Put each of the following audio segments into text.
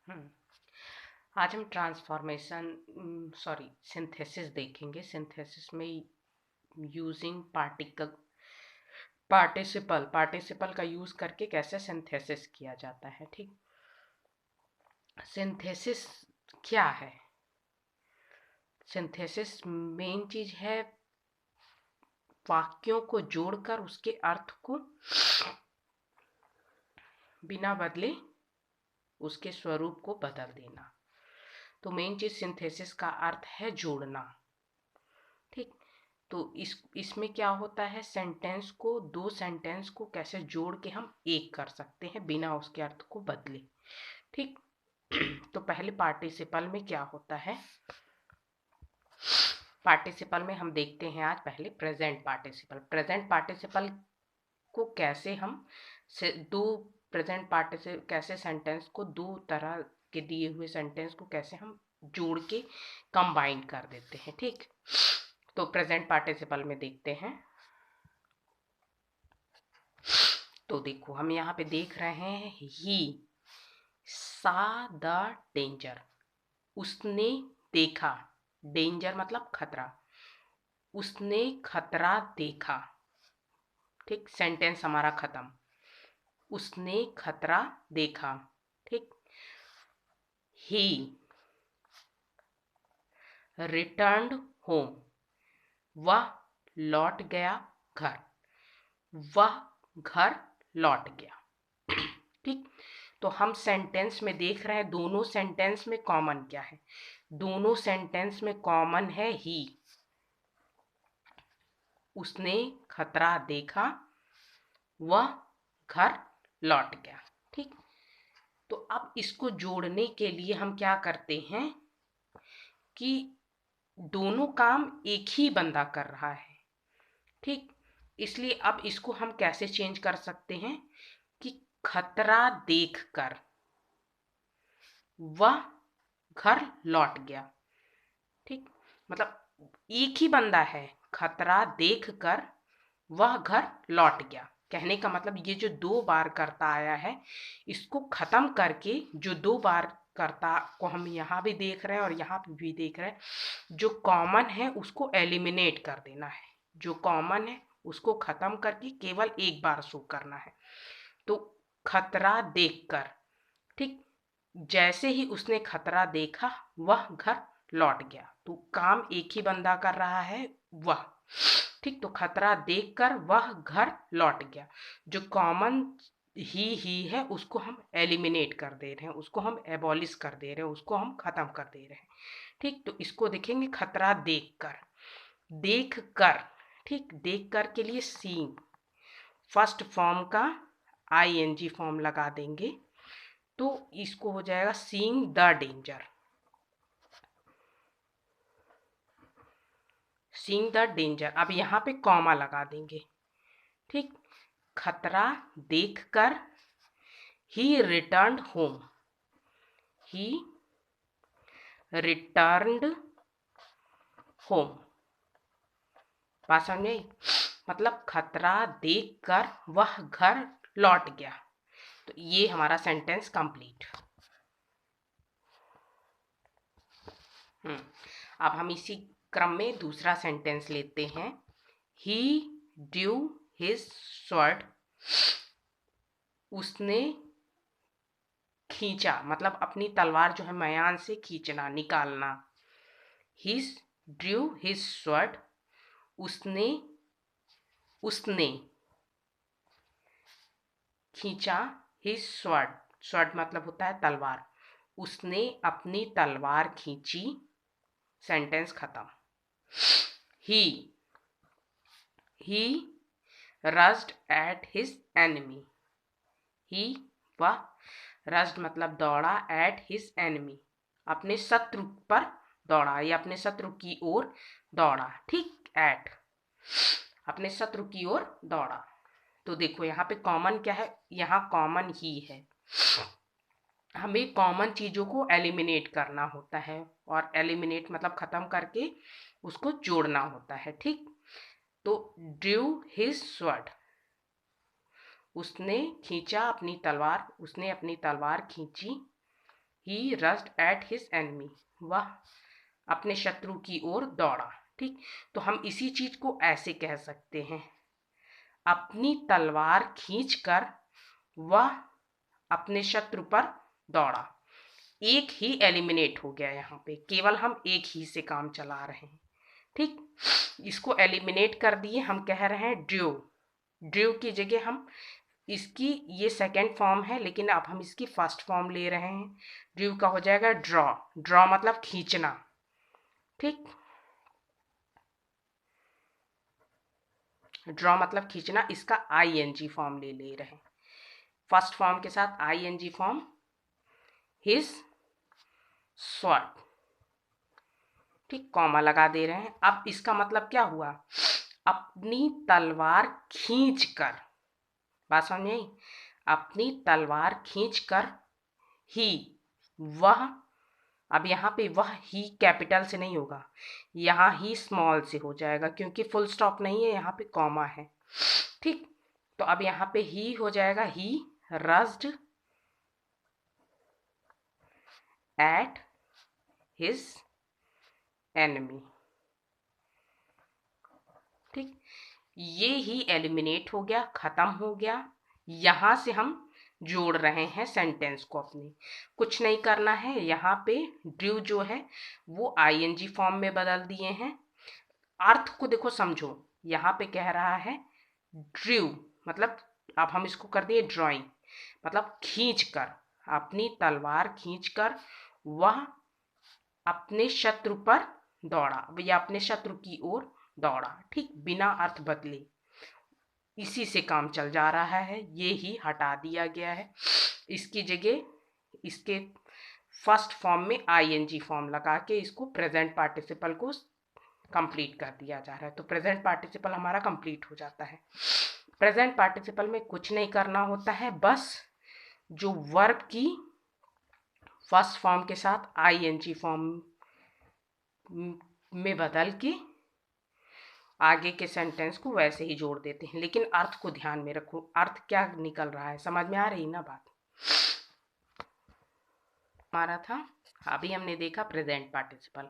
हम्म, आज हम सिंथेसिस देखेंगे। सिंथेसिस में यूजिंग पार्टिसिपल का यूज करके कैसे सिंथेसिस किया जाता है। ठीक, सिंथेसिस क्या है? सिंथेसिस मेन चीज है वाक्यों को जोड़कर उसके अर्थ को बिना बदले उसके स्वरूप को बदल देना। तो मेन चीज सिंथेसिस का अर्थ है जोड़ना। ठीक, तो इसमें क्या होता है, दो सेंटेंस को कैसे जोड़ के हम एक कर सकते हैं बिना उसके अर्थ को बदले। ठीक, तो पहले पार्टिसिपल में क्या होता है। पार्टिसिपल में हम देखते हैं आज पहले प्रेजेंट पार्टिसिपल को कैसे हम दो कैसे सेंटेंस को दो तरह के दिए हुए सेंटेंस को कैसे हम जोड़ के कंबाइन कर देते हैं। ठीक, तो प्रेजेंट पार्टिसिपल में देखते हैं। तो देखो हम यहाँ पे देख रहे हैं ही सा द डेंजर, उसने देखा, डेंजर मतलब खतरा, उसने खतरा देखा। ठीक, सेंटेंस हमारा खत्म, उसने खतरा देखा। ठीक, ही रिटर्न्ड होम, वह लौट गया घर, वह घर लौट गया। ठीक, तो हम सेंटेंस में देख रहे हैं दोनों सेंटेंस में कॉमन क्या है। दोनों सेंटेंस में कॉमन है ही, उसने खतरा देखा, वह घर लौट गया। ठीक, तो अब इसको जोड़ने के लिए हम क्या करते हैं कि दोनों काम एक ही बंदा कर रहा है। ठीक, इसलिए अब इसको हम कैसे चेंज कर सकते हैं कि खतरा देखकर वह घर लौट गया। ठीक, मतलब एक ही बंदा है, खतरा देखकर वह घर लौट गया। कहने का मतलब ये जो दो बार करता आया है इसको खत्म करके जो दो बार करता को हम यहाँ भी देख रहे हैं और यहाँ पे भी देख रहे हैं, जो कॉमन है उसको एलिमिनेट कर देना है, जो कॉमन है उसको खत्म करके केवल एक बार शो करना है। तो खतरा देखकर, ठीक, जैसे ही उसने खतरा देखा वह घर लौट गया। तो काम एक ही बंदा कर रहा है, वह। ठीक, तो खतरा देखकर वह घर लौट गया, जो कॉमन ही है उसको हम एलिमिनेट कर दे रहे हैं, उसको हम एबॉलिश कर दे रहे हैं, उसको हम खत्म कर दे रहे हैं। ठीक, तो इसको देखेंगे खतरा देखकर, देखकर। ठीक, देखकर के लिए सीइंग फर्स्ट फॉर्म का आईएनजी फॉर्म लगा देंगे तो इसको हो जाएगा seeing the danger. Seeing the danger, अब यहाँ पे कॉमा लगा देंगे। ठीक, खतरा देखकर ही रिटर्न्ड होम, ही रिटर्न्ड होम। बात समझ में आई? मतलब खतरा देखकर वह घर लौट गया। तो ये हमारा सेंटेंस कंप्लीट। अब हम इसी क्रम में दूसरा सेंटेंस लेते हैं। ही ड्यू हिज स्वॉर्ड, उसने खींचा, मतलब अपनी तलवार जो है मयान से खींचना, निकालना। ही ड्यू हिज स्वॉर्ड, उसने उसने खींचा हिज स्वॉर्ड, स्वॉर्ड मतलब होता है तलवार, उसने अपनी तलवार खींची। सेंटेंस खत्म। ही रस्ड एट हिज एनिमी, ही वह, रस्ड मतलब दौड़ा, एट हिज एनिमी अपने शत्रु पर दौड़ा या अपने शत्रु की ओर दौड़ा। ठीक, एट अपने शत्रु की ओर दौड़ा। तो देखो यहाँ पे कॉमन क्या है, यहाँ कॉमन ही है। हमें कॉमन चीजों को एलिमिनेट करना होता है और एलिमिनेट मतलब खत्म करके उसको जोड़ना होता है। ठीक, तो ड्यू हिज स्वॉर्ड, उसने खींचा अपनी तलवार, उसने अपनी तलवार खींची। ही रस्ड एट हिज एनिमी, वह अपने शत्रु की ओर दौड़ा। ठीक, तो हम इसी चीज को ऐसे कह सकते हैं, अपनी तलवार खींचकर वह अपने शत्रु पर दौड़ा। एक ही एलिमिनेट हो गया, यहाँ पे केवल हम एक ही से काम चला रहे हैं। ठीक, इसको एलिमिनेट कर दिए, हम कह रहे हैं ड्रू। ड्रू की जगह हम इसकी, ये सेकेंड फॉर्म है लेकिन अब हम इसकी फर्स्ट फॉर्म ले रहे हैं। ड्रू का हो जाएगा ड्रॉ। ड्रॉ मतलब खींचना। ठीक, ड्रॉ मतलब खींचना, इसका आईएनजी फॉर्म ले रहे हैं। फर्स्ट फॉर्म के साथ आईएनजी फॉर्म, हिज स्वॉर्ड। ठीक, कॉमा लगा दे रहे हैं। अब इसका मतलब क्या हुआ, अपनी तलवार खींचकर, बात समझ में आई, अपनी तलवार खींचकर ही, वह, अब यहाँ पे वह ही कैपिटल से नहीं होगा, यहाँ ही स्मॉल से हो जाएगा क्योंकि फुल स्टॉप नहीं है, यहाँ पे कॉमा है। ठीक, तो अब यहाँ पे ही हो जाएगा, ही रस्ड एट हिज एनिमी। ठीक, ये ही एलिमिनेट हो गया, खत्म हो गया। यहां से हम जोड़ रहे हैं सेंटेंस को अपने, कुछ नहीं करना है। यहाँ पे ड्रू जो है वो आईएनजी फॉर्म में बदल दिए हैं। अर्थ को देखो, समझो, यहाँ पे कह रहा है ड्रू मतलब, अब हम इसको कर दिए ड्राइंग, मतलब खींच कर, अपनी तलवार खींचकर वह अपने शत्रु पर दौड़ा या अपने शत्रु की ओर दौड़ा। ठीक, बिना अर्थ बदले इसी से काम चल जा रहा है, ये ही हटा दिया गया है। इसकी जगह इसके फर्स्ट फॉर्म में आईएनजी फॉर्म लगा के इसको प्रेजेंट पार्टिसिपल को कंप्लीट कर दिया जा रहा है। तो प्रेजेंट पार्टिसिपल हमारा कंप्लीट हो जाता है। प्रेजेंट पार्टिसिपल में कुछ नहीं करना होता है, बस जो वर्ब की फर्स्ट फॉर्म के साथ आईएनजी फॉर्म में बदल के आगे के सेंटेंस को वैसे ही जोड़ देते हैं, लेकिन अर्थ को ध्यान में रखो, अर्थ क्या निकल रहा है, समझ में आ रही ना बात। हमारा था, अभी हमने देखा प्रेजेंट पार्टिसिपल,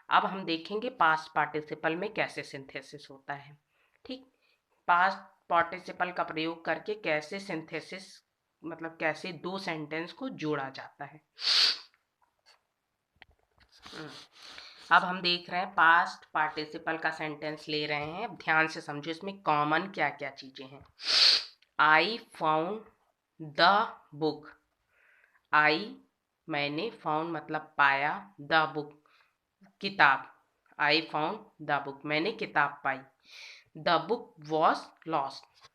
अब हम देखेंगे पास्ट पार्टिसिपल में कैसे सिंथेसिस होता है। ठीक, पास्ट पार्टिसिपल का प्रयोग करके कैसे सिंथेसिस, मतलब कैसे दो सेंटेंस को जोड़ा जाता है। अब हम देख रहे हैं पास्ट पार्टिसिपल का सेंटेंस ले रहे हैं, अब ध्यान से समझो इसमें कॉमन क्या क्या चीजें हैं। आई फाउंड द बुक, आई मैंने, फाउंड मतलब पाया, द बुक किताब, आई फाउंड द बुक मैंने किताब पाई, द बुक वॉज लॉस्ट